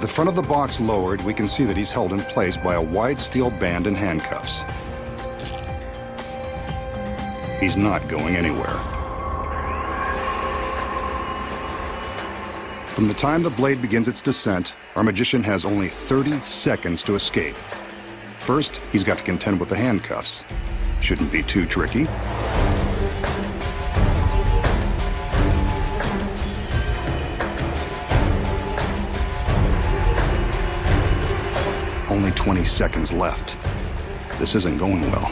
The front of the box lowered, we can see that he's held in place by a wide steel band and handcuffs. He's not going anywhere. From the time the blade begins its descent, our magician has only 30 seconds to escape. First, he's got to contend with the handcuffs. Shouldn't be too tricky. Only 20 seconds left. This isn't going well.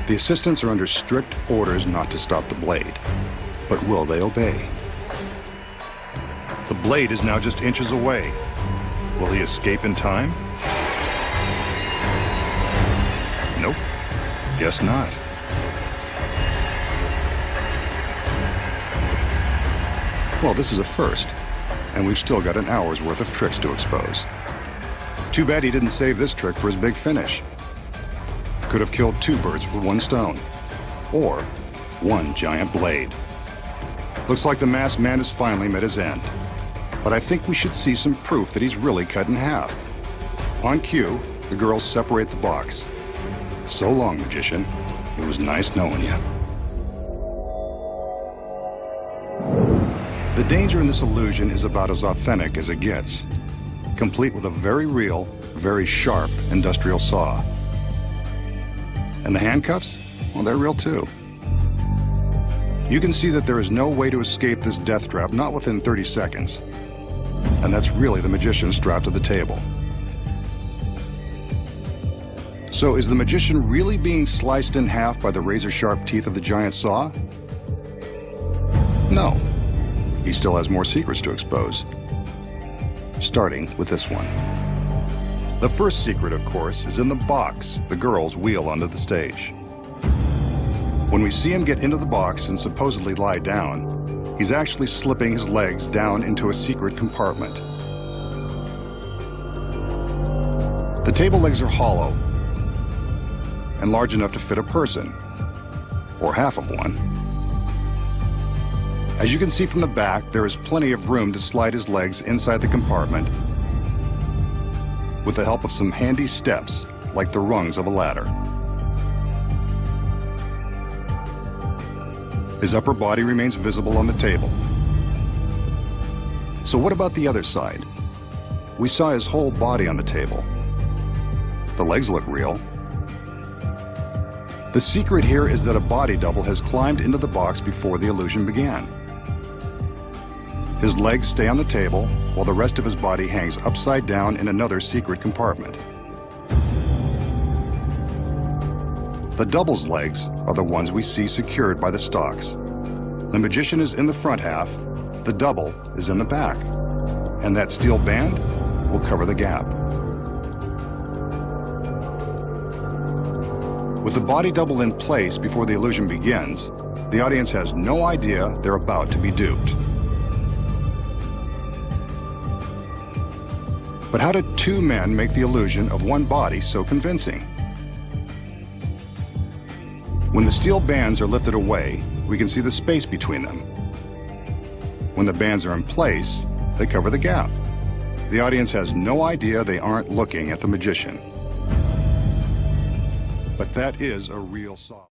The assistants are under strict orders not to stop the blade. But will they obey? The blade is now just inches away. Will he escape in time? Nope. Guess not. Well, this is a first, and we've still got an hour's worth of tricks to expose. Too bad he didn't save this trick for his big finish. Could have killed 2 birds with 1 stone, or 1 giant blade. Looks like the masked man has finally met his end. But I think we should see some proof that he's really cut in half. On cue, the girls separate the box. So long, magician. It was nice knowing you. The danger in this illusion is about as authentic as it gets, complete with a very real, very sharp industrial saw. And the handcuffs? Well, they're real too. You can see that there is no way to escape this death trap, not within 30 seconds. And that's really the magician strapped to the table. So is the magician really being sliced in half by the razor-sharp teeth of the giant saw? No. He still has more secrets to expose. Starting with this one. The first secret, of course, is in the box the girls wheel onto the stage. When we see him get into the box and supposedly lie down, he's actually slipping his legs down into a secret compartment. The table legs are hollow and large enough to fit a person, or half of one. As you can see from the back, there is plenty of room to slide his legs inside the compartment with the help of some handy steps, like the rungs of a ladder. His upper body remains visible on the table. So what about the other side? We saw his whole body on the table. The legs look real. The secret here is that a body double has climbed into the box before the illusion began. His legs stay on the table, while the rest of his body hangs upside down in another secret compartment. The double's legs are the ones we see secured by the stalks. The magician is in the front half, the double is in the back, and that steel band will cover the gap. With the body double in place before the illusion begins, the audience has no idea they're about to be duped. But how did 2 men make the illusion of 1 body so convincing? When the steel bands are lifted away, we can see the space between them. When the bands are in place, they cover the gap. The audience has no idea they aren't looking at the magician. But that is a real saw.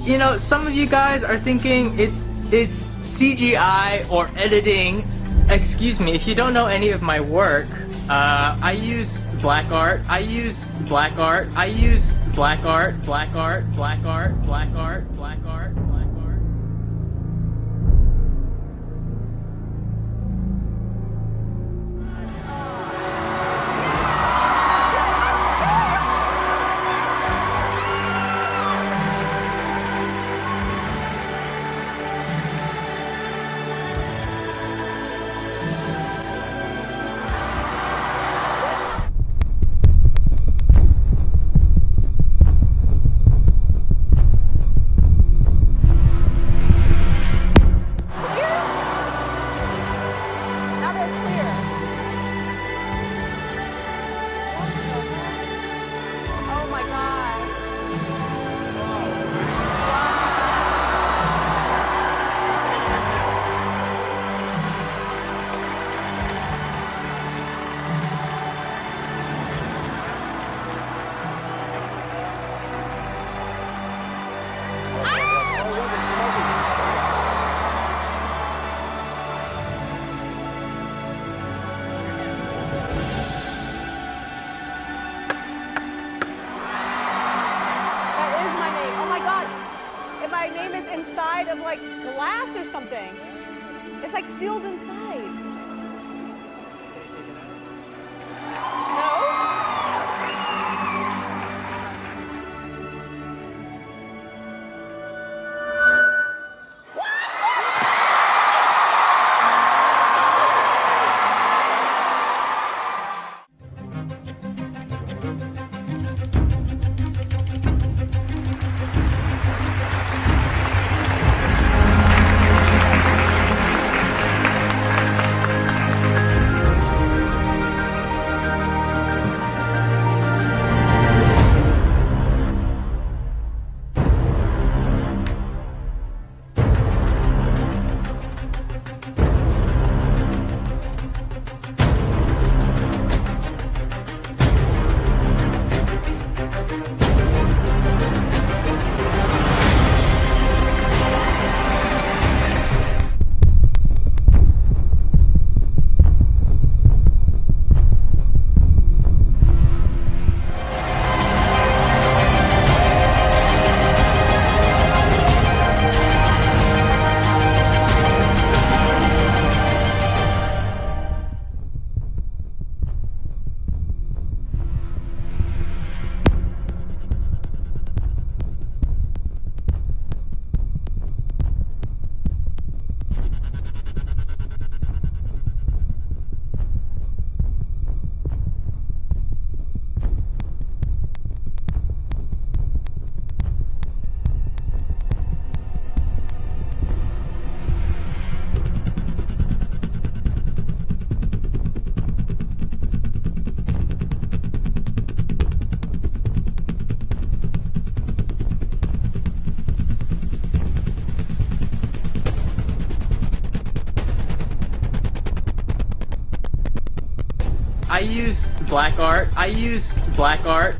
you know, some of you guys are thinking it's CGI or editing. Excuse me, if you don't know any of my work, I use black art, I use black art, I use black art, black art, black art, black art, black art, black art. Now they're clear. Oh my God. That is my name. Oh my God. And my name is inside of like glass or something. It's like sealed inside. No? I use black art, I use black art.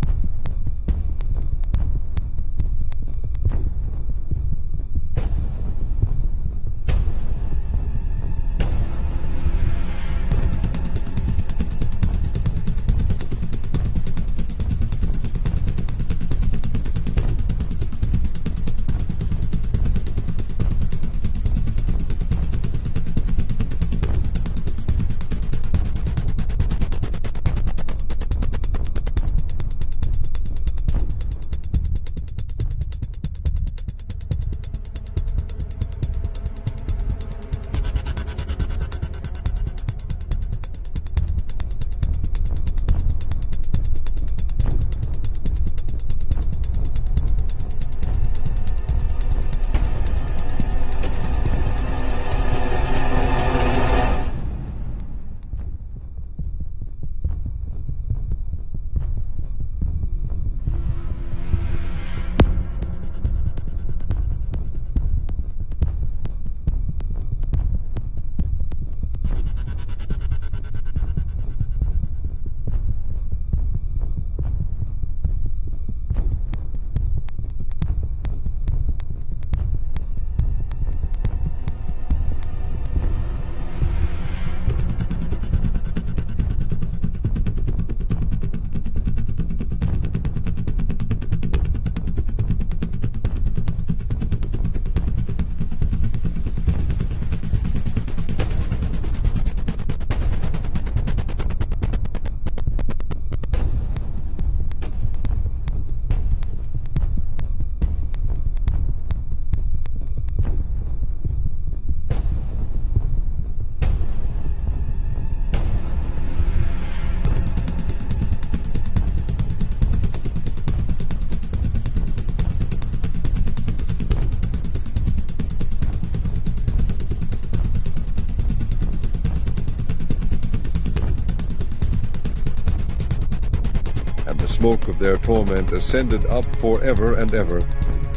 smoke of their torment ascended up forever and ever,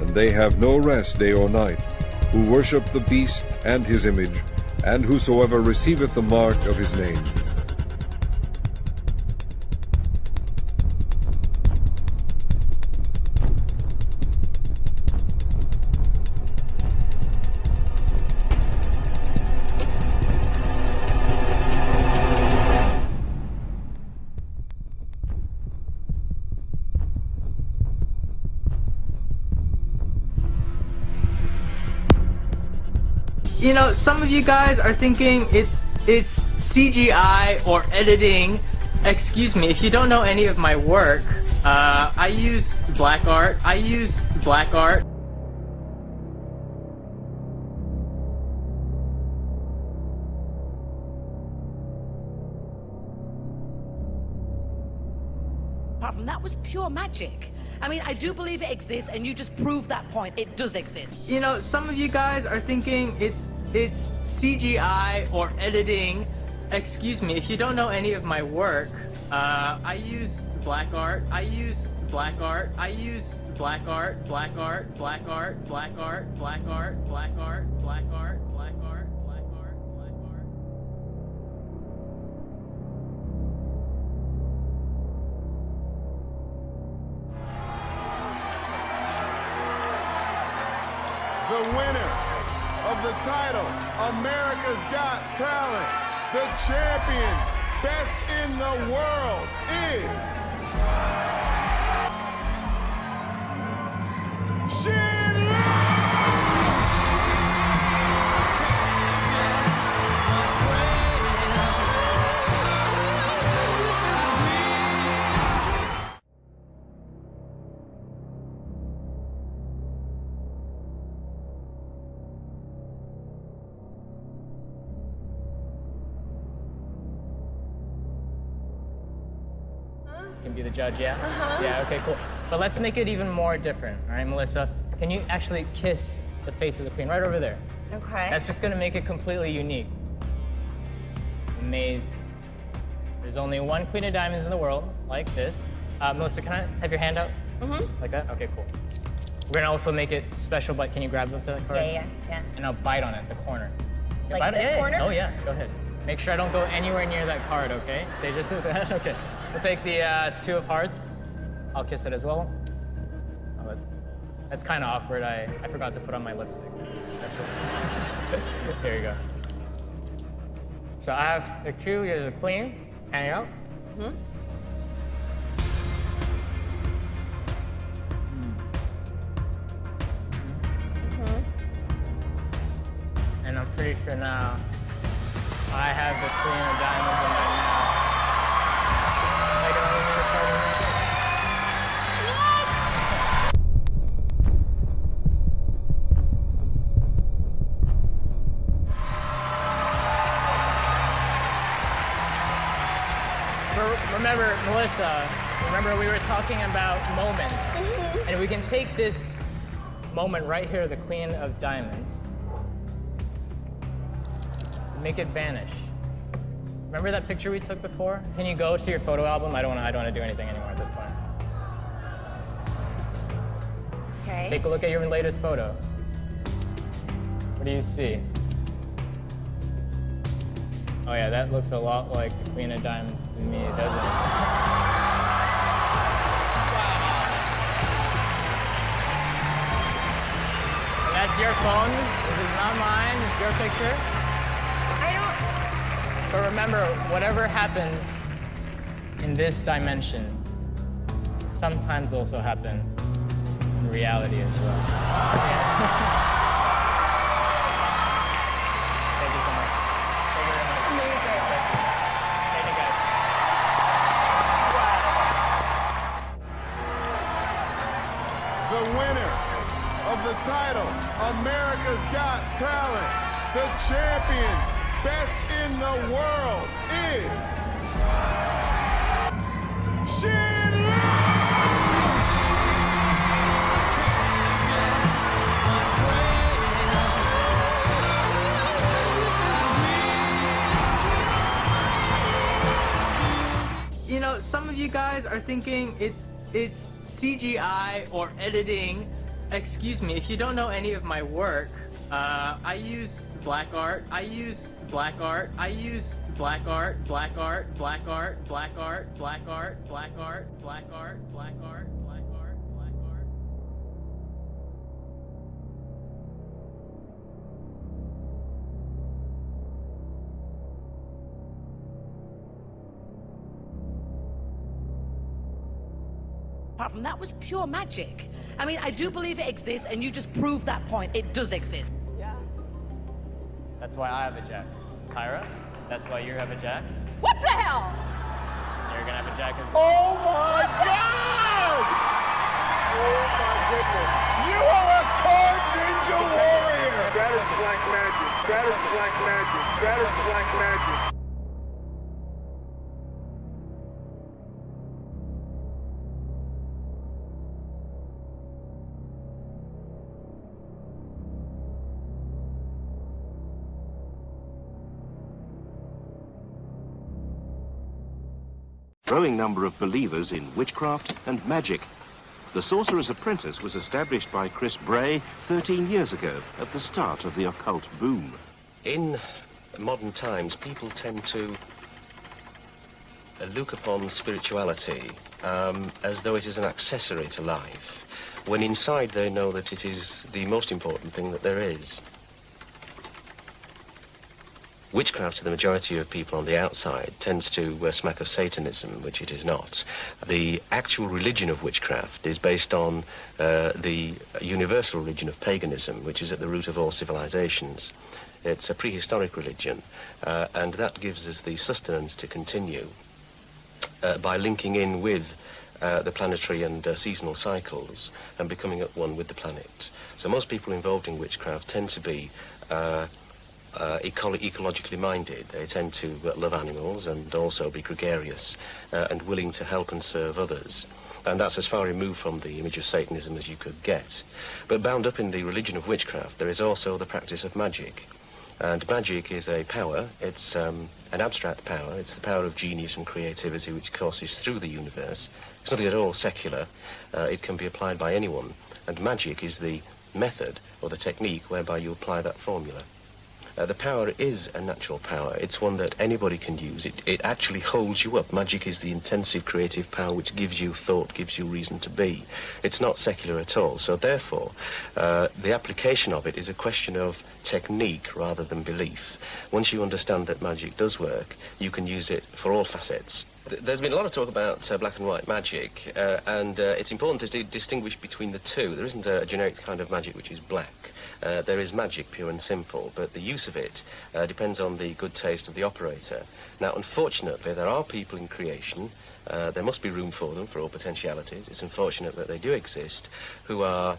and they have no rest day or night, who worship the beast and his image, and whosoever receiveth the mark of his name. You know, some of you guys are thinking it's CGI or editing. Excuse me, if you don't know any of my work, I use black art. Apart from that was pure magic. I mean, I do believe it exists, and you just proved that point. It does exist. You know, some of you guys are thinking it's CGI or editing. Excuse me, if you don't know any of my work, I use black art. The winner of the title, America's Got Talent, the champions, best in the world, is Can be the judge, yeah? Yeah, okay, cool. But let's make it even more different, all right, Melissa? Can you actually kiss the face of the queen right over there? Okay. That's just gonna make it completely unique. Amazing. There's only one queen of diamonds in the world, like this. Melissa, can I have your hand out? Like that? Okay, cool. We're gonna also make it special, but can you grab them to the card? Yeah. And I'll bite on it, the corner. You Like bite this it? corner? Oh yeah, go ahead. Make sure I don't go anywhere near that card, okay? Stay just with that, okay. We'll take the two of hearts. I'll kiss it as well. That's kind of awkward. I forgot to put on my lipstick. That's it. Here you go. So I have the two, you're the queen. Hang out. And I'm pretty sure now I have the queen of diamonds in my mouth. I can only need a card in my Remember, Melissa, we were talking about moments. And we can take this moment right here, the Queen of Diamonds, and make it vanish. Remember that picture we took before? Can you go to your photo album? I don't want to do anything anymore at this point. Okay. Take a look at your latest photo. What do you see? Oh yeah, that looks a lot like the Queen of Diamonds to me, doesn't it? And that's your phone. This is not mine. It's your picture. But remember, whatever happens in this dimension sometimes also happen in reality as well. Yeah. Thank you so much. Thank you very much. Amazing. Thank you, guys. the winner of the title, America's Got Talent, the champions, best in the world, is You know, some of you guys are thinking CGI or editing. Excuse me, if you don't know any of my work, I use black art. I use black art. I use black art, black art, black art, black art, black art, black art, black art, black art, black art, black art. Apart from that was pure magic. I mean, I do believe it exists, and you just proved that point. It does exist. Yeah. That's why I have a jack. Tyra, that's why you have a jack. What the hell? You're gonna have a jack as well. Oh my God! Oh my goodness. You are a card ninja warrior! That is black magic. That is black magic. That is black magic. Growing number of believers in witchcraft and magic. The Sorcerer's Apprentice was established by Chris Bray 13 years ago at the start of the occult boom. In modern times, people tend to look upon spirituality as though it is an accessory to life, when inside they know that it is the most important thing that there is. Witchcraft, to the majority of people on the outside, tends to smack of Satanism, which it is not. The actual religion of witchcraft is based on the universal religion of paganism, which is at the root of all civilizations. It's a prehistoric religion, and that gives us the sustenance to continue by linking in with the planetary and seasonal cycles and becoming at one with the planet. So most people involved in witchcraft tend to be ecologically minded. They tend to love animals and also be gregarious and willing to help and serve others. And that's as far removed from the image of Satanism as you could get. But bound up in the religion of witchcraft, there is also the practice of magic. And magic is a power. It's an abstract power. It's the power of genius and creativity which courses through the universe. It's nothing at all secular. It can be applied by anyone. And magic is the method or the technique whereby you apply that formula. The power is a natural power. It's one that anybody can use. It actually holds you up. Magic is the intensive creative power which gives you thought, gives you reason to be. It's not secular at all. So therefore, the application of it is a question of technique rather than belief. Once you understand that magic does work, you can use it for all facets. There's been a lot of talk about black and white magic, and it's important to distinguish between the two. There isn't a generic kind of magic which is black. There is magic, pure and simple, but the use of it depends on the good taste of the operator. Now, unfortunately, there are people in creation, there must be room for them, for all potentialities. It's unfortunate that they do exist, who are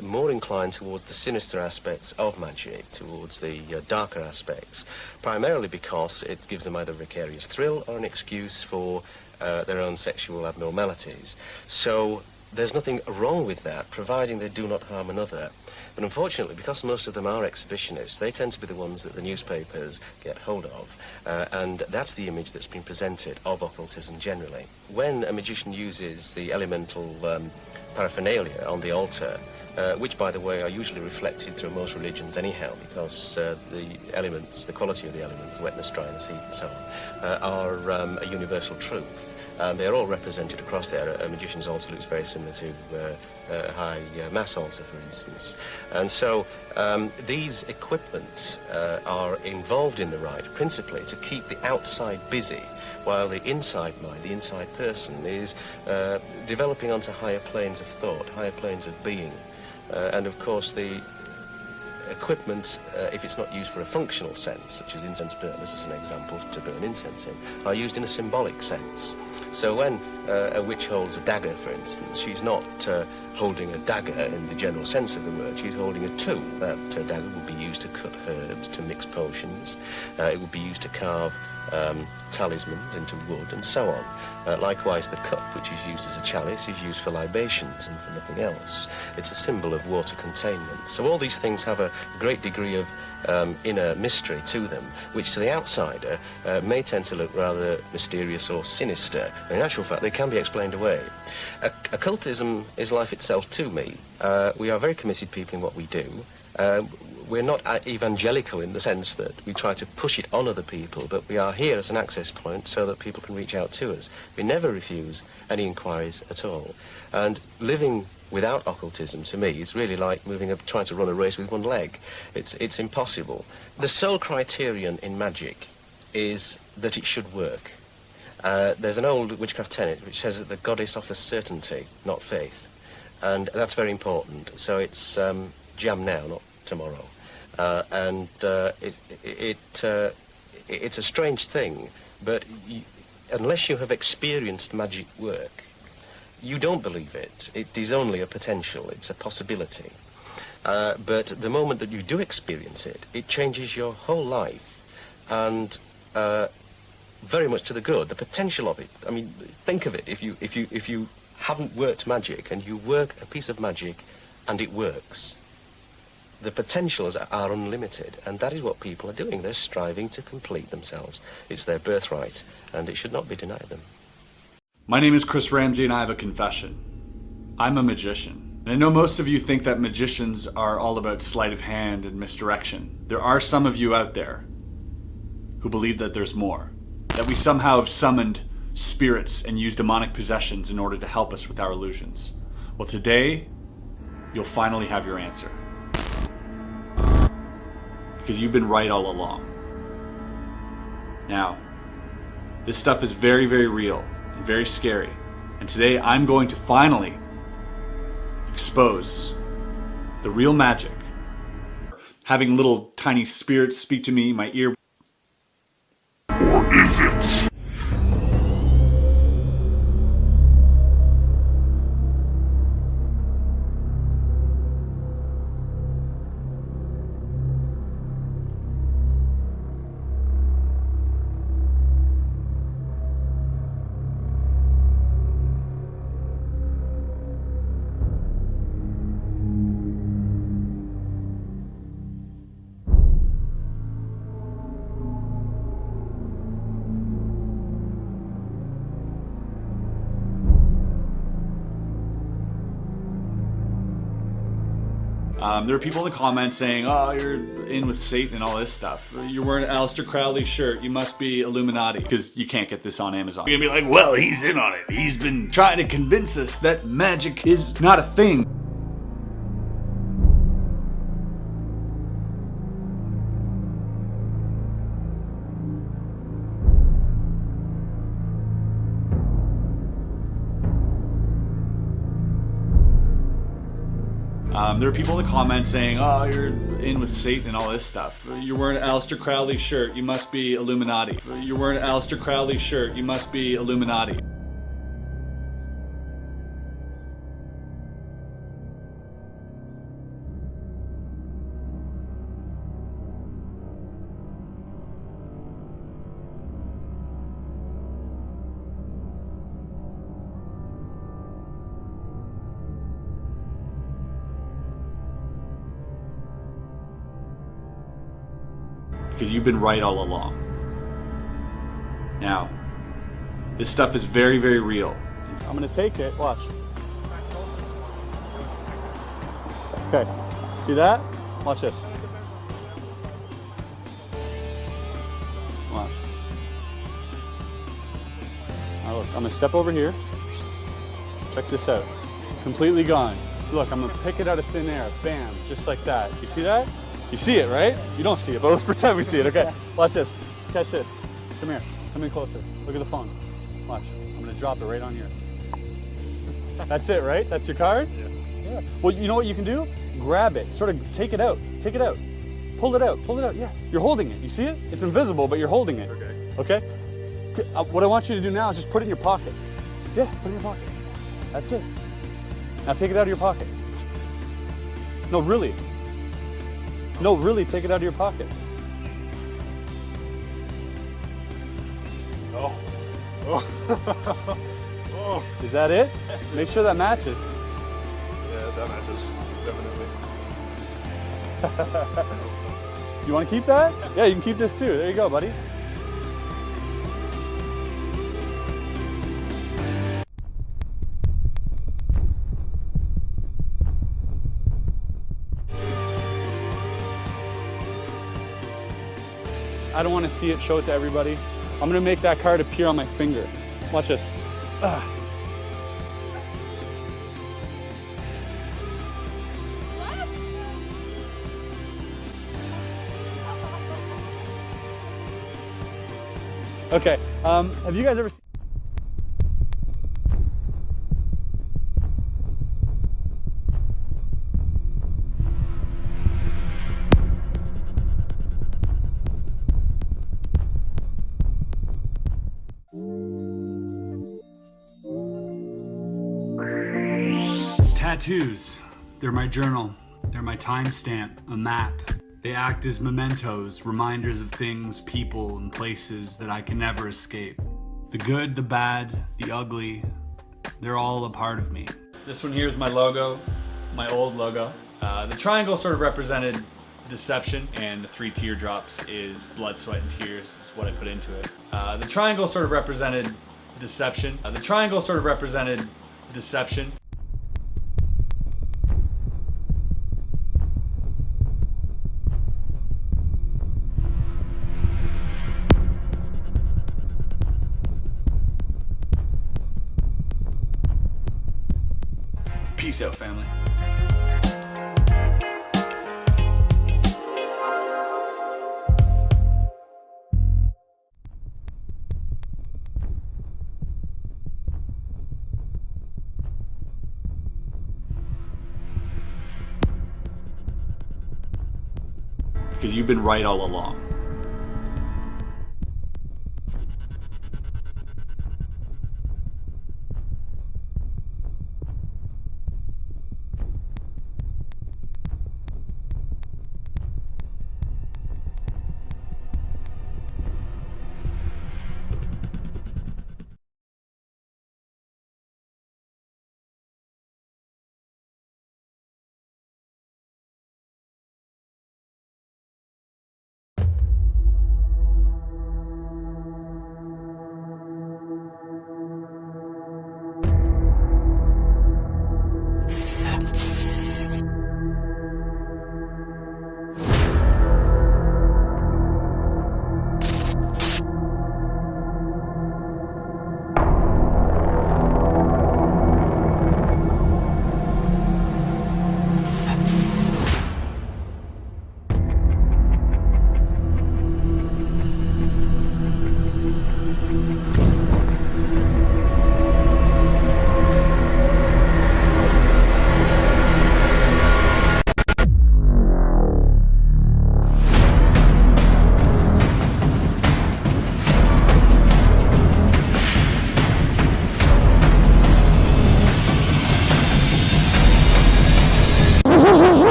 more inclined towards the sinister aspects of magic, towards the darker aspects, primarily because it gives them either a vicarious thrill or an excuse for their own sexual abnormalities. So there's nothing wrong with that, providing they do not harm another. But unfortunately, because most of them are exhibitionists, they tend to be the ones that the newspapers get hold of, and that's the image that's been presented of occultism generally. When a magician uses the elemental paraphernalia on the altar, which, by the way, are usually reflected through most religions anyhow, because the elements, the quality of the elements, wetness, dryness, heat, and so on, are a universal truth. And they're all represented across there. A magician's altar looks very similar to a high mass altar, for instance. And so these equipment are involved in the rite principally to keep the outside busy, while the inside mind, the inside person, is developing onto higher planes of thought, higher planes of being. And of course the equipment, if it's not used for a functional sense, such as incense burners as an example to burn incense in, are used in a symbolic sense. So when a witch holds a dagger, for instance, she's not holding a dagger in the general sense of the word, she's holding a tool. That dagger would be used to cut herbs, to mix potions, it would be used to carve talismans into wood, and so on. Likewise, the cup, which is used as a chalice, is used for libations and for nothing else. It's a symbol of water containment. So all these things have a great degree of inner mystery to them, which to the outsider may tend to look rather mysterious or sinister. In actual fact, they can be explained away. Occultism is life itself to me. We are very committed people in what we do. We're not evangelical in the sense that we try to push it on other people, but we are here as an access point so that people can reach out to us. We never refuse any inquiries at all. And living without occultism, to me, is really like trying to run a race with one leg. It's impossible. The sole criterion in magic is that it should work. There's an old witchcraft tenet which says that the goddess offers certainty, not faith. And that's very important. So it's jam now, not tomorrow. It's a strange thing, but unless you have experienced magic work, you don't believe it. It is only a potential, it's a possibility. But the moment that you do experience it, it changes your whole life, and very much to the good. The potential of it. I mean, think of it. If you haven't worked magic and you work a piece of magic, and it works, the potentials are unlimited, and that is what people are doing. They're striving to complete themselves. It's their birthright, and it should not be denied them. My name is Chris Ramsey, and I have a confession. I'm a magician. And I know most of you think that magicians are all about sleight of hand and misdirection. There are some of you out there who believe that there's more, that we somehow have summoned spirits and used demonic possessions in order to help us with our illusions. Well, today, you'll finally have your answer. Because you've been right all along. Now, this stuff is very, very real and very scary. And today I'm going to finally expose the real magic. Having little tiny spirits speak to me in my ear. Or is it? There are people in the comments saying, oh, you're in with Satan and all this stuff. You're wearing an Aleister Crowley shirt. You must be Illuminati. Because you can't get this on Amazon. You're gonna be like, well, he's in on it. He's been trying to convince us that magic is not a thing. There are people in the comments saying, oh, you're in with Satan and all this stuff. You're wearing an Aleister Crowley shirt. You must be Illuminati. You're wearing an Aleister Crowley shirt. You must be Illuminati. Because you've been right all along. Now, this stuff is very, very real. I'm gonna take it, watch. Okay, see that? Watch this. Watch. Now look, I'm gonna step over here. Check this out. Completely gone. Look, I'm gonna pick it out of thin air. Bam, just like that. You see that? You see it, right? You don't see it, but let's pretend we see it, okay? Watch this. Catch this. Come here. Come in closer. Look at the phone. Watch. I'm going to drop it right on here. That's it, right? That's your card? Yeah. Well, you know what you can do? Grab it. Sort of take it out. Take it out. Pull it out. Pull it out. Yeah. You're holding it. You see it? It's invisible, but you're holding it. Okay. Okay? What I want you to do now is just put it in your pocket. Yeah, put it in your pocket. That's it. Now take it out of your pocket. No, really. No, really, take it out of your pocket. Oh. Oh. Oh. Is that it? Make sure that matches. Yeah, that matches. Definitely. You want to keep that? Yeah, you can keep this too. There you go, buddy. I don't want to see it, show it to everybody. I'm gonna make that card appear on my finger. Watch this. Okay, have you guys ever seen... Tattoos. They're my journal. They're my timestamp, a map. They act as mementos, reminders of things, people, and places that I can never escape. The good, the bad, the ugly, they're all a part of me. This one here is my logo, my old logo. The triangle sort of represented deception, and the 3 teardrops is blood, sweat, and tears is what I put into it. The triangle sort of represented deception. The triangle sort of represented deception. Peace out, family. Because you've been right all along.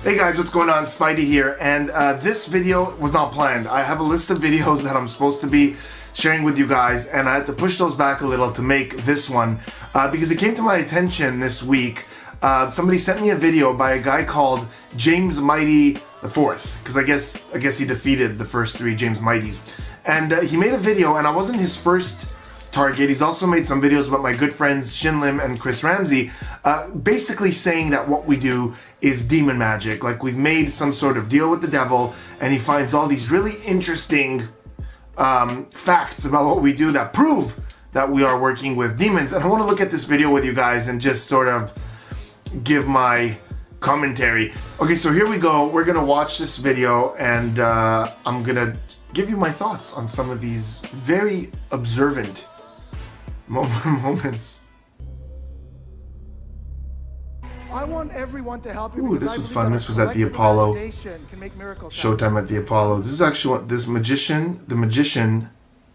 Hey guys, what's going on? Spidey here, and this video was not planned. I have a list of videos that I'm supposed to be sharing with you guys, and I had to push those back a little to make this one because it came to my attention this week. Somebody sent me a video by a guy called James Mighty IV, because I guess he defeated the first 3 James Mighties, and he made a video, and I wasn't his first target. He's also made some videos about my good friends Shin Lim and Chris Ramsey, basically saying that what we do is demon magic. Like, we've made some sort of deal with the devil, and he finds all these really interesting facts about what we do that prove that we are working with demons. And I want to look at this video with you guys and just sort of give my commentary. Okay, so here we go. We're gonna watch this video, and I'm gonna give you my thoughts on some of these very observant moments. I want everyone to help you. Ooh, this was fun. This was at the Apollo. Showtime at the Apollo. This is actually what this magician, the magician,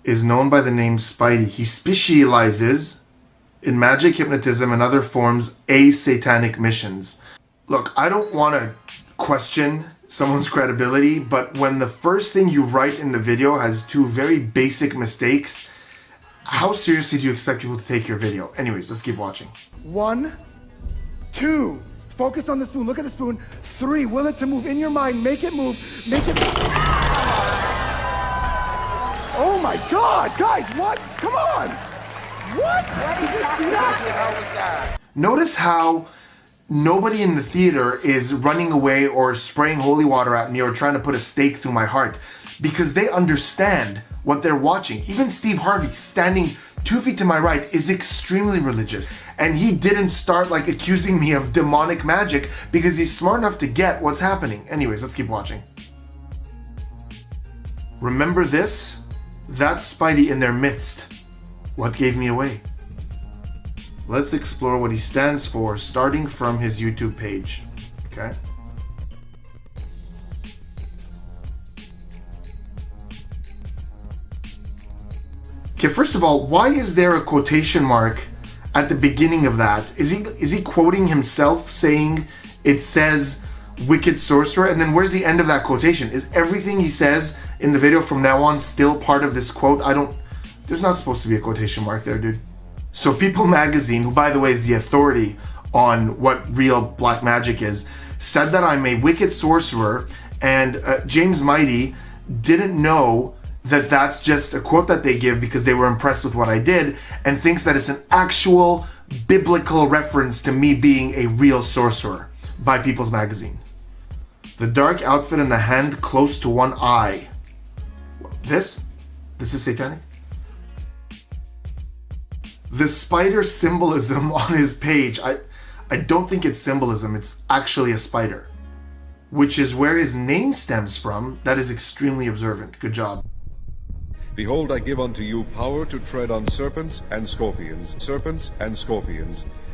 is known by the name Spidey. He specializes in magic, hypnotism, and other forms of satanic missions. Look, I don't want to question someone's credibility, but when the first thing you write in the video has two very basic mistakes, how seriously do you expect people to take your video? Anyways, let's keep watching. 1, 2. Focus on the spoon. Look at the spoon. 3. Will it to move in your mind. Make it move. Make it move. Oh my God, guys, what? Come on. What? Did you see that? Notice how nobody in the theater is running away or spraying holy water at me or trying to put a stake through my heart, because they understand what they're watching. Even Steve Harvey, standing 2 feet to my right, is extremely religious. And he didn't start like accusing me of demonic magic because he's smart enough to get what's happening. Anyways, let's keep watching. Remember this? That's Spidey in their midst. What gave me away? Let's explore what he stands for, starting from his YouTube page. Okay? Okay, first of all, why is there a quotation mark at the beginning of that? Is he quoting himself, saying it says wicked sorcerer? And then where's the end of that quotation? Is everything he says in the video from now on still part of this quote? There's not supposed to be a quotation mark there, dude. So People Magazine, who by the way is the authority on what real black magic is, said that I'm a wicked sorcerer, and James Mighty didn't know that that's just a quote that they give because they were impressed with what I did, and thinks that it's an actual biblical reference to me being a real sorcerer by People's Magazine. The dark outfit and the hand close to one eye. This is satanic? The spider symbolism on his page, I don't think it's symbolism, it's actually a spider, which is where his name stems from. That is extremely observant. Good job. Behold, I give unto you power to tread on serpents and scorpions,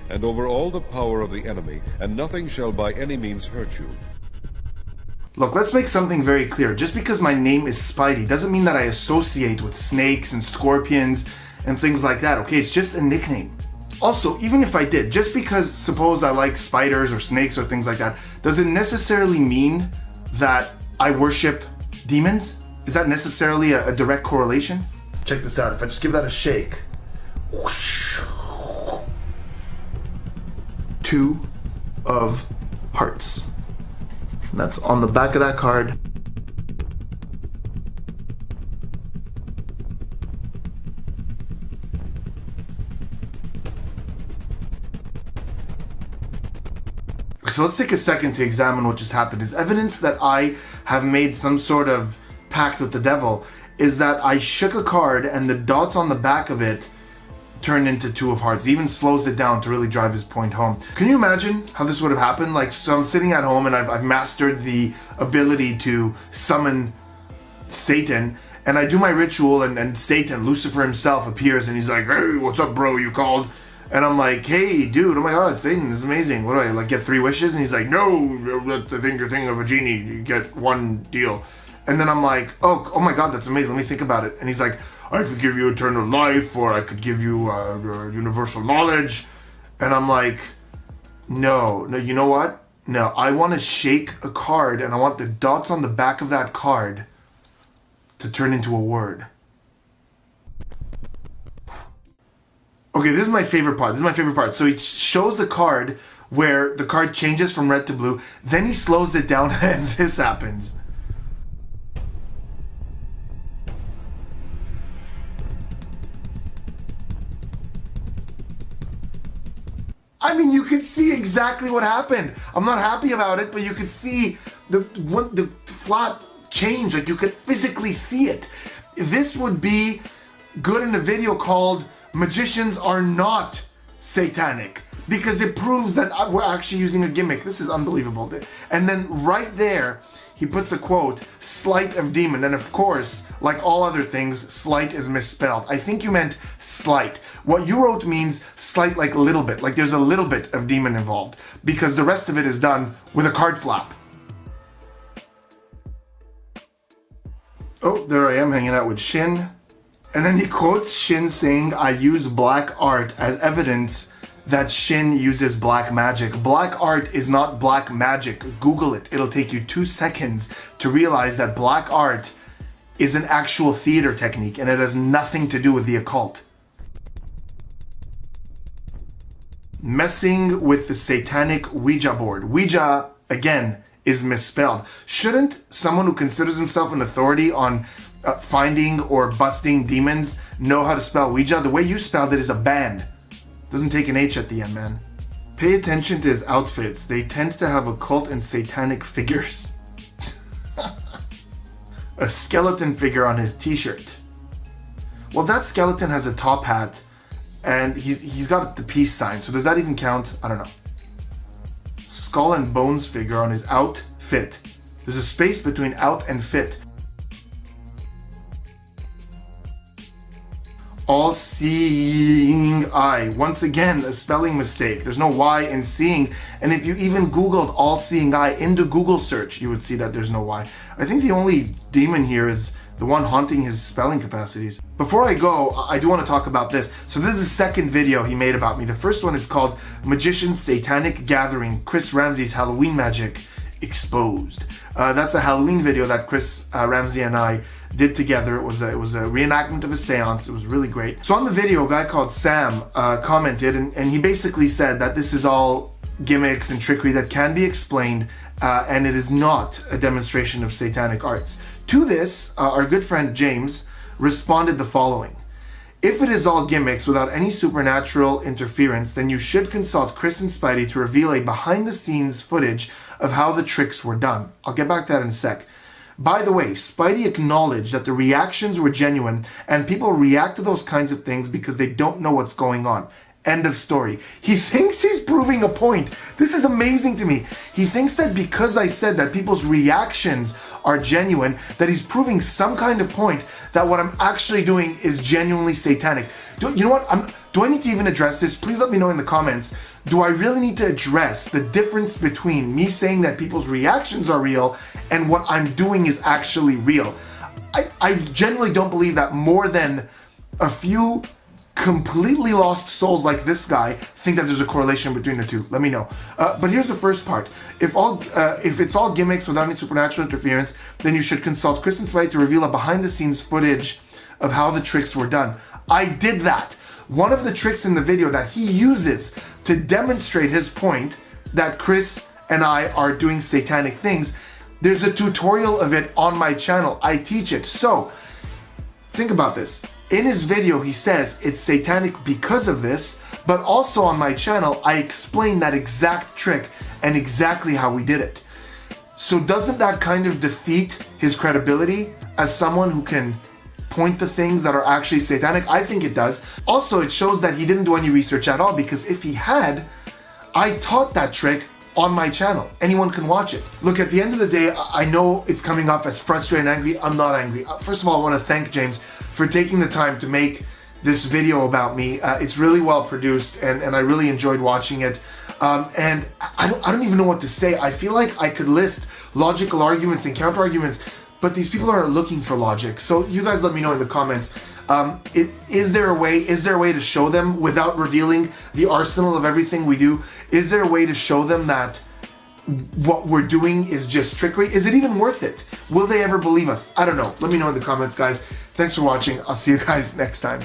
and over all the power of the enemy, and nothing shall by any means hurt you. Look, let's make something very clear. Just because my name is Spidey doesn't mean that I associate with snakes and scorpions and things like that, okay? It's just a nickname. Also, even if I did, just because suppose I like spiders or snakes or things like that, does it necessarily mean that I worship demons? Is that necessarily a direct correlation? Check this out. If I just give that a shake. Whoosh. 2 of hearts. And that's on the back of that card. So let's take a second to examine what just happened. Is evidence that I have made some sort of pact with the devil is that I shook a card and the dots on the back of it turned into 2 of hearts. He even slows it down to really drive his point home. Can you imagine how this would have happened? Like, so I'm sitting at home and I've mastered the ability to summon Satan, and I do my ritual and Satan, Lucifer himself, appears and he's like, "Hey, what's up, bro? You called?" And I'm like, "Hey, dude, oh my God, Satan, this is amazing. What do I, like, get 3 wishes?" And he's like, "No, I think you're thinking of a genie. You get 1 deal." And then I'm like, oh my God, that's amazing. Let me think about it. And he's like, "I could give you eternal life, or I could give you universal knowledge." And I'm like, no, you know what? No, I want to shake a card and I want the dots on the back of that card to turn into a word. Okay, this is my favorite part. So he shows the card where the card changes from red to blue, then he slows it down and this happens. I mean, you could see exactly what happened. I'm not happy about it, but you could see the flat change. Like, you could physically see it. This would be good in a video called "Magicians Are Not Satanic," because it proves that we're actually using a gimmick. This is unbelievable. And then right there, he puts a quote, "Sleight of demon." And of course, like all other things, sleight is misspelled. I think you meant slight. What you wrote means slight, like a little bit. Like there's a little bit of demon involved, because the rest of it is done with a card flap. Oh, there I am hanging out with Shin. And then he quotes Shin saying, "I use black art as evidence that Shin uses black magic. Black art is not black magic. Google it. It'll take you 2 seconds to realize that black art is an actual theater technique and it has nothing to do with the occult. Messing with the satanic Ouija board. Ouija, again, is misspelled. Shouldn't someone who considers himself an authority on finding or busting demons know how to spell Ouija? The way you spelled it is a band. Doesn't take an H at the end, man. Pay attention to his outfits. They tend to have occult and satanic figures. A skeleton figure on his t-shirt. Well, that skeleton has a top hat and he's got the peace sign. So does that even count? I don't know. Skull and bones figure on his outfit. There's a space between out and fit. All-seeing eye. Once again, a spelling mistake. There's no Y in seeing. And if you even Googled all-seeing eye into Google search, you would see that there's no Y. I think the only demon here is the one haunting his spelling capacities. Before I go, I do want to talk about this. So this is the second video he made about me. The first one is called Magician's Satanic Gathering, Chris Ramsey's Halloween Magic Exposed. That's a Halloween video that Chris Ramsey and I did together. It was a reenactment of a seance. It was really great. So on the video, a guy called Sam commented and he basically said that this is all gimmicks and trickery that can be explained and it is not a demonstration of satanic arts. To this, our good friend James responded the following. If it is all gimmicks without any supernatural interference, then you should consult Chris and Spidey to reveal a behind-the-scenes footage of how the tricks were done. I'll get back to that in a sec. By the way, Spidey acknowledged that the reactions were genuine and people react to those kinds of things because they don't know what's going on. End of story. He thinks he's proving a point. This is amazing to me. He thinks that because I said that people's reactions are genuine, that he's proving some kind of point that what I'm actually doing is genuinely satanic. You know what? Do I need to even address this? Please let me know in the comments. Do I really need to address the difference between me saying that people's reactions are real and what I'm doing is actually real? I generally don't believe that more than a few completely lost souls like this guy think that there's a correlation between the two. Let me know. But here's the first part. If it's all gimmicks without any supernatural interference, then you should consult Chris and Spidey to reveal a behind-the-scenes footage of how the tricks were done. I did that. One of the tricks in the video that he uses to demonstrate his point that Chris and I are doing satanic things, there's a tutorial of it on my channel. I teach it. So, think about this. In his video, he says it's satanic because of this, but also on my channel, I explain that exact trick and exactly how we did it. So doesn't that kind of defeat his credibility as someone who can point to things that are actually satanic? I think it does. Also, it shows that he didn't do any research at all, because if he had, I taught that trick on my channel. Anyone can watch it. Look, at the end of the day, I know it's coming off as frustrated and angry. I'm not angry. First of all, I want to thank James for taking the time to make this video about me. It's really well produced and I really enjoyed watching it. And I don't even know what to say. I feel like I could list logical arguments and counter arguments, but these people are looking for logic. So you guys let me know in the comments. Is there a way to show them without revealing the arsenal of everything we do? Is there a way to show them that what we're doing is just trickery? Is it even worth it? Will they ever believe us? I don't know. Let me know in the comments, guys. Thanks for watching. I'll see you guys next time.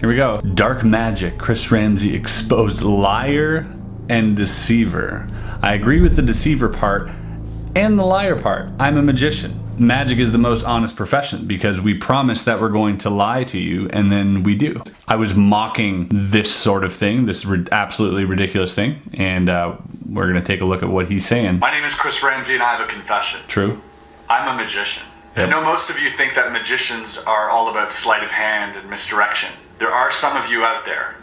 Here we go. Dark magic, Chris Ramsey exposed, liar and deceiver. I agree with the deceiver part and the liar part. I'm a magician. magic is the most honest profession because we promise that we're going to lie to you and then we do. I was mocking this sort of thing, this absolutely ridiculous thing, and we're gonna take a look at what he's saying. My name is Chris Ramsey and I have a confession. True. I'm a magician. Yep. I know most of you think that magicians are all about sleight of hand and misdirection. There are some of you out there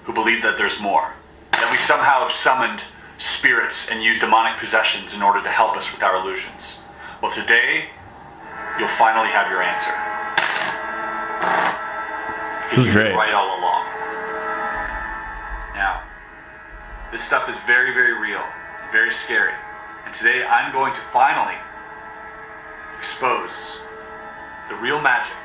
who believe that there's more, that we somehow have summoned spirits and used demonic possessions in order to help us with our illusions. Well, today, you'll finally have your answer. This is great. Right all along. Now, this stuff is very, very real, very scary. And today, I'm going to finally expose the real magic.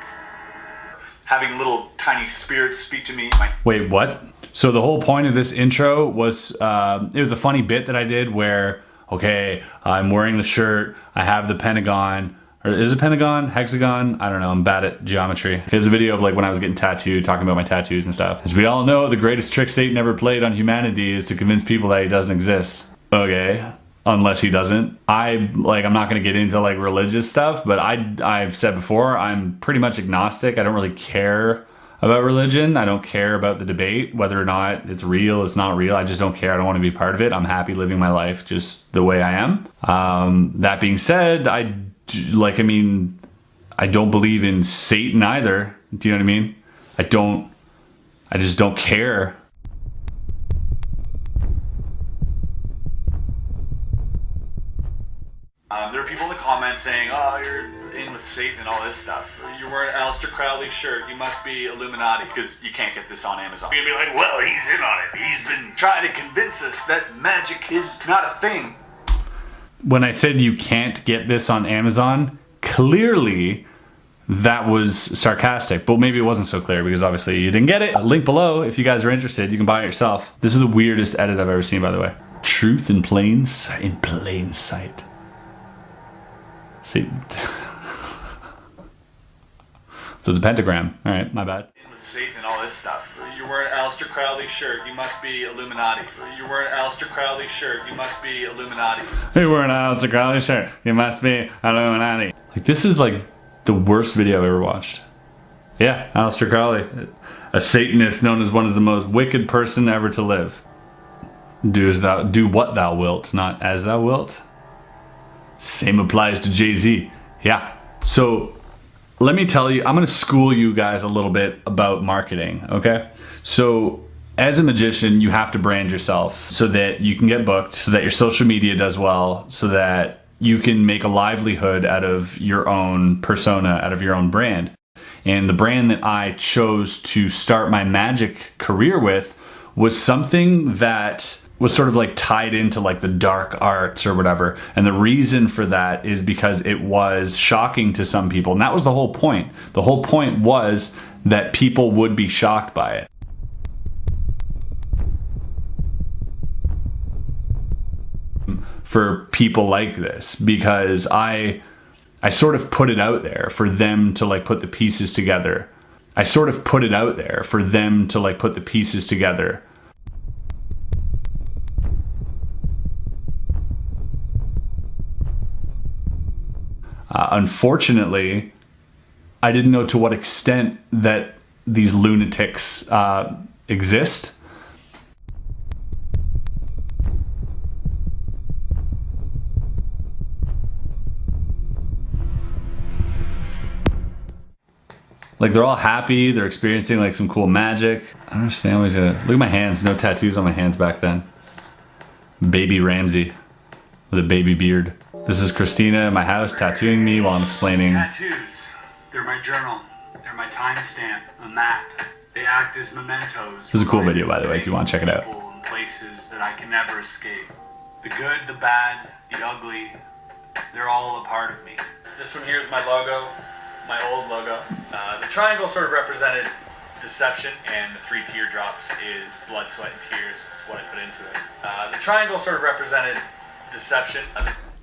Having little tiny spirits speak to me. Wait, what? So the whole point of this intro was, it was a funny bit that I did where, okay, I'm wearing the shirt, I have the pentagon, or is it pentagon, hexagon? I don't know, I'm bad at geometry. Here's a video of like when I was getting tattooed, talking about my tattoos and stuff. As we all know, the greatest trick Satan ever played on humanity is to convince people that he doesn't exist. Okay, unless he doesn't. I'm not gonna get into like religious stuff, but I've said before, I'm pretty much agnostic. I don't really care about religion. I don't care about the debate, whether or not it's real, it's not real. I just don't care. I don't want to be part of it. I'm happy living my life just the way I am. That being said, I don't believe in Satan either. Do you know what I mean? I just don't care. There are people in the comments saying, oh, you're in with Satan and all this stuff. You're wearing an Aleister Crowley shirt. You must be Illuminati, because you can't get this on Amazon. You're gonna be like, well, he's in on it. He's been trying to convince us that magic is not a thing. When I said you can't get this on Amazon, clearly that was sarcastic, but maybe it wasn't so clear because obviously you didn't get it. Link below if you guys are interested. You can buy it yourself. This is the weirdest edit I've ever seen, by the way. Truth in plain sight. See, so it's a pentagram. All right, my bad. With Satan and all this stuff. You're wearing an Aleister Crowley shirt. You must be Illuminati. You're wearing an Aleister Crowley shirt. You must be Illuminati. You're wearing an Aleister Crowley shirt. You must be Illuminati. Like, this is like the worst video I've ever watched. Yeah, Aleister Crowley, a Satanist known as one of the most wicked person ever to live. Do what thou wilt, not as thou wilt. Same applies to Jay-Z. Yeah. So let me tell you, I'm gonna school you guys a little bit about marketing, okay? So as a magician, you have to brand yourself so that you can get booked, so that your social media does well, so that you can make a livelihood out of your own persona, out of your own brand. And the brand that I chose to start my magic career with was something that was sort of like tied into like the dark arts or whatever. And the reason for that is because it was shocking to some people. And that was the whole point. The whole point was that people would be shocked by it. For people like this, because I sort of put it out there for them to like put the pieces together. Unfortunately, I didn't know to what extent that these lunatics exist. Like, they're all happy, they're experiencing like some cool magic. I don't understand why he's gonna... Look at my hands, no tattoos on my hands back then. Baby Ramsey with a baby beard. This is Christina in my house tattooing me while I'm explaining. Tattoos, they're my journal, they're my timestamp, a map. They act as mementos. This is a cool video, by the way, if you want to check it out. And places that I can never escape. The good, the bad, the ugly, they're all a part of me. This one here is my logo, my old logo. The triangle sort of represented deception, and the 3 teardrops is blood, sweat, and tears. Is what I put into it. The triangle sort of represented deception.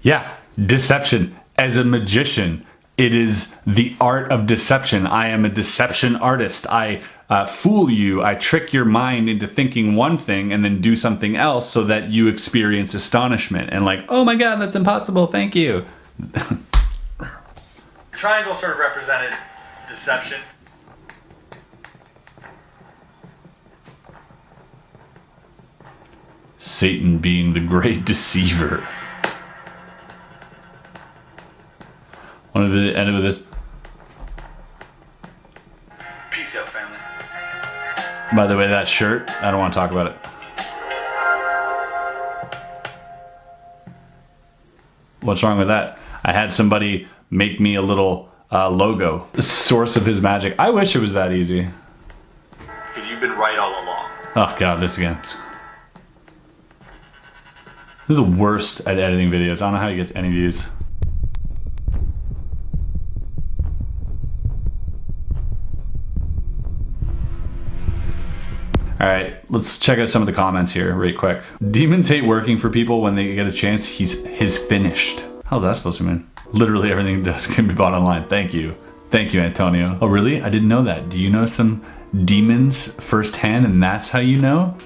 Yeah, deception. As a magician, it is the art of deception. I am a deception artist. I fool you. I trick your mind into thinking one thing and then do something else so that you experience astonishment and like, oh my God, that's impossible. Thank you. triangle sort of represented deception. Satan being the great deceiver. One of the end of this. Peace out, family. By the way, that shirt, I don't want to talk about it. What's wrong with that? I had somebody make me a little logo. The source of his magic. I wish it was that easy. Because you've been right all along. Oh god, this again. This is the worst at editing videos. I don't know how he gets any views. Alright, let's check out some of the comments here right quick. Demons hate working for people. When they get a chance, he's finished. How's that supposed to mean? Literally everything he does can be bought online. Thank you. Thank you, Antonio. Oh really? I didn't know that. Do you know some demons firsthand and that's how you know?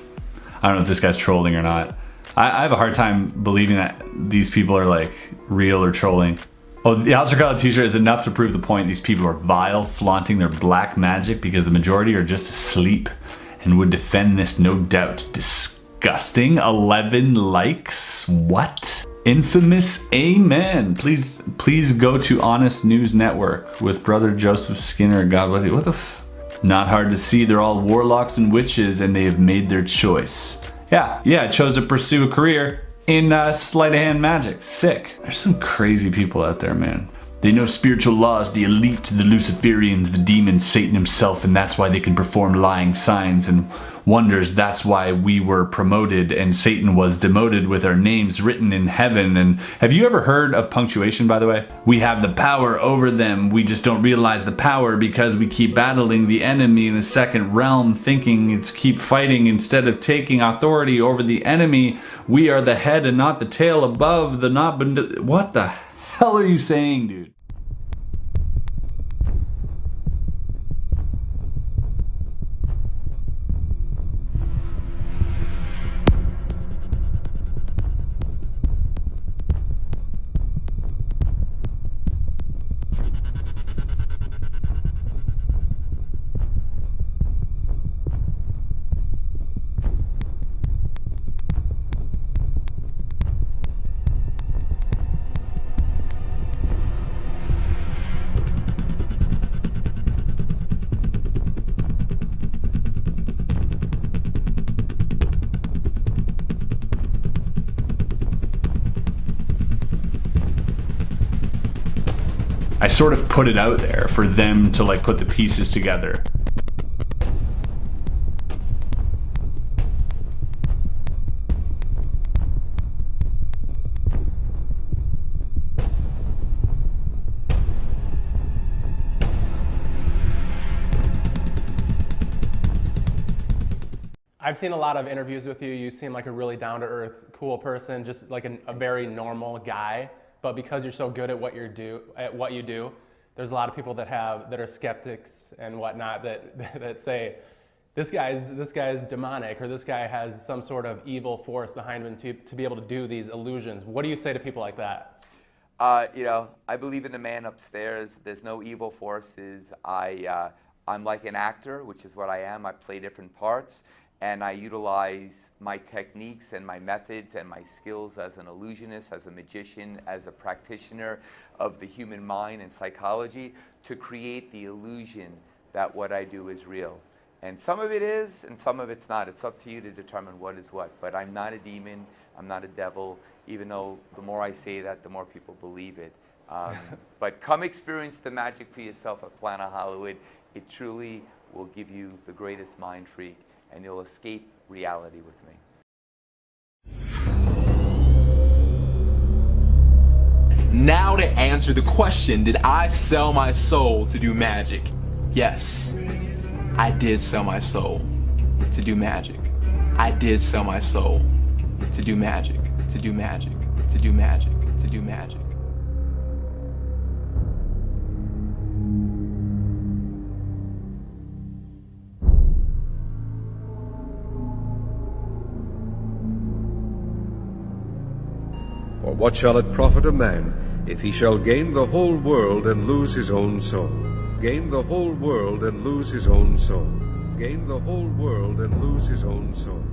I don't know if this guy's trolling or not. I have a hard time believing that these people are like real or trolling. Oh, the Ultraviolet t-shirt is enough to prove the point. These people are vile, flaunting their black magic because the majority are just asleep and would defend this, no doubt. Disgusting. 11 likes. What? Infamous. Amen. Please go to Honest News Network with Brother Joseph Skinner. God bless you. What the f? Not hard to see. They're all warlocks and witches and they have made their choice. Yeah, I chose to pursue a career in sleight of hand magic. Sick. There's some crazy people out there, man. They know spiritual laws, the elite, the Luciferians, the demons, Satan himself, and that's why they can perform lying signs and wonders. That's why we were promoted and Satan was demoted with our names written in heaven. And have you ever heard of punctuation, by the way? We have the power over them. We just don't realize the power because we keep battling the enemy in the second realm, thinking it's keep fighting instead of taking authority over the enemy. We are the head and not the tail, above the not. What the hell are you saying, dude? I sort of put it out there for them to like put the pieces together. I've seen a lot of interviews with you. You seem like a really down-to-earth, cool person, just like a very normal guy. But because you're so good at what you do, there's a lot of people that are skeptics and whatnot that say this guy's demonic, or this guy has some sort of evil force behind him to be able to do these illusions. What do you say to people like that? You know, I believe in the man upstairs. There's no evil forces. I'm like an actor, which is what I am. I play different parts. And I utilize my techniques and my methods and my skills as an illusionist, as a magician, as a practitioner of the human mind and psychology to create the illusion that what I do is real. And some of it is, and some of it's not. It's up to you to determine what is what. But I'm not a demon. I'm not a devil, even though the more I say that, the more people believe it. But come experience the magic for yourself at Planet Hollywood. It truly will give you the greatest mind freak, and you'll escape reality with me. Now to answer the question, did I sell my soul to do magic? Yes, I did sell my soul to do magic. I did sell my soul to do magic, to do magic, to do magic, to do magic. For what shall it profit a man if he shall gain the whole world and lose his own soul. Gain the whole world and lose his own soul. Gain the whole world and lose his own soul.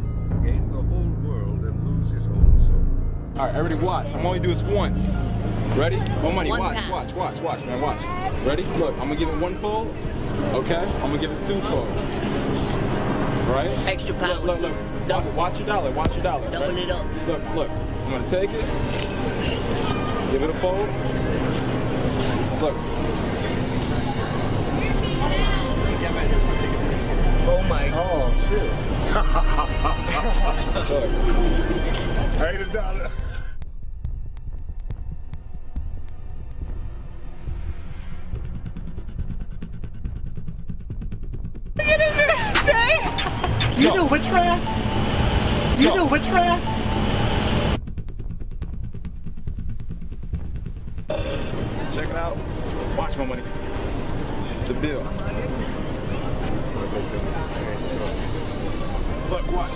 Gain the whole world and lose his own soul. All right, everybody watch. I'm only do this once. Ready? No money. Watch, man, watch. Ready? Look, I'm gonna give it one fold. Okay? I'm gonna give it two folds. Right? Extra power. Look. Double. Watch your dollar. Double Ready? it up. Look. I'm gonna take it. Give it a fold. Look. Oh my. Oh shit. Look. $80. You do witchcraft? You do witchcraft? Check it out. Watch my money. The bill. Look, watch.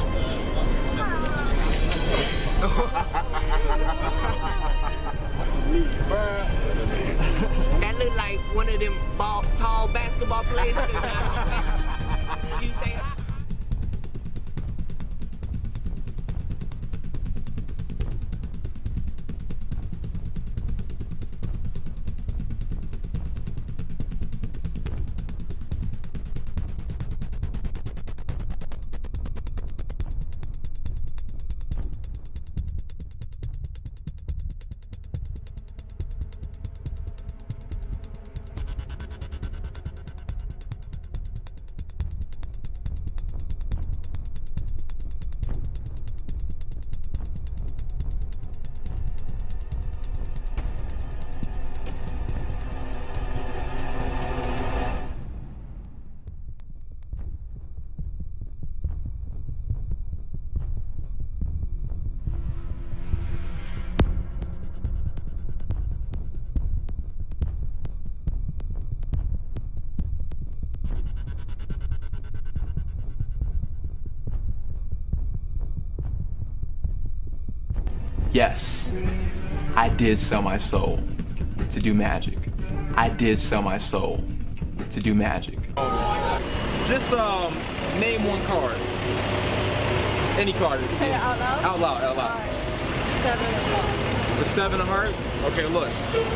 That look like one of them tall basketball players. You say hi. Yes, I did sell my soul to do magic. I did sell my soul to do magic. Just name one card. Any card. Say it out loud? Out loud. Right. 7 of hearts. The 7 of hearts? Okay, look.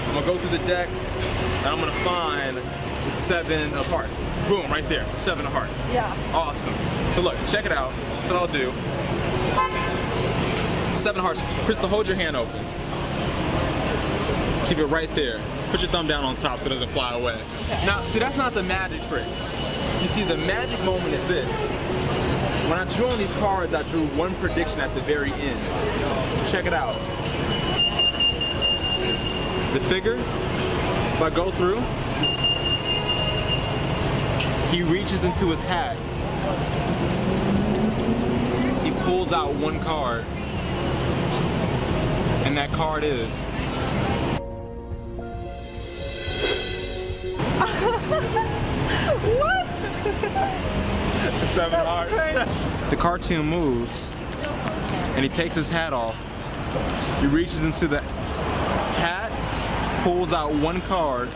I'm gonna go through the deck and I'm gonna find the 7 of hearts. Boom, right there, 7 of hearts. Yeah. Awesome. So look, check it out. That's what I'll do. 7 of hearts. Crystal, hold your hand open. Keep it right there. Put your thumb down on top so it doesn't fly away. Okay. Now, see, that's not the magic trick. You see, the magic moment is this. When I drew on these cards, I drew one prediction at the very end. Check it out. The figure, if I go through, he reaches into his hat. He pulls out one card. And that card is... What? The 7 of hearts. The cartoon moves, and he takes his hat off. He reaches into the hat, pulls out one card.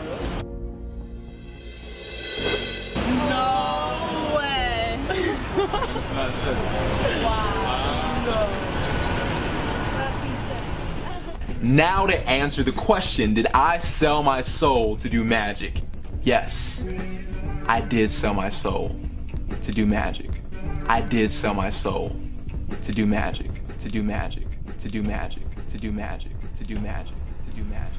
No way. Wow. That's insane. Now to answer the question, did I sell my soul to do magic? Yes, I did sell my soul to do magic. I did sell my soul to do magic, to do magic, to do magic, to do magic, to do magic, to do magic.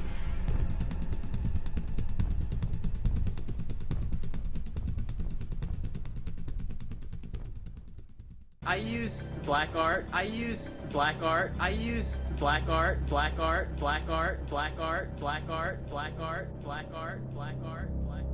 I use black art. I use black art. I use black art, black art, black art, black art, black art, black art, black art, black art, black art, black art.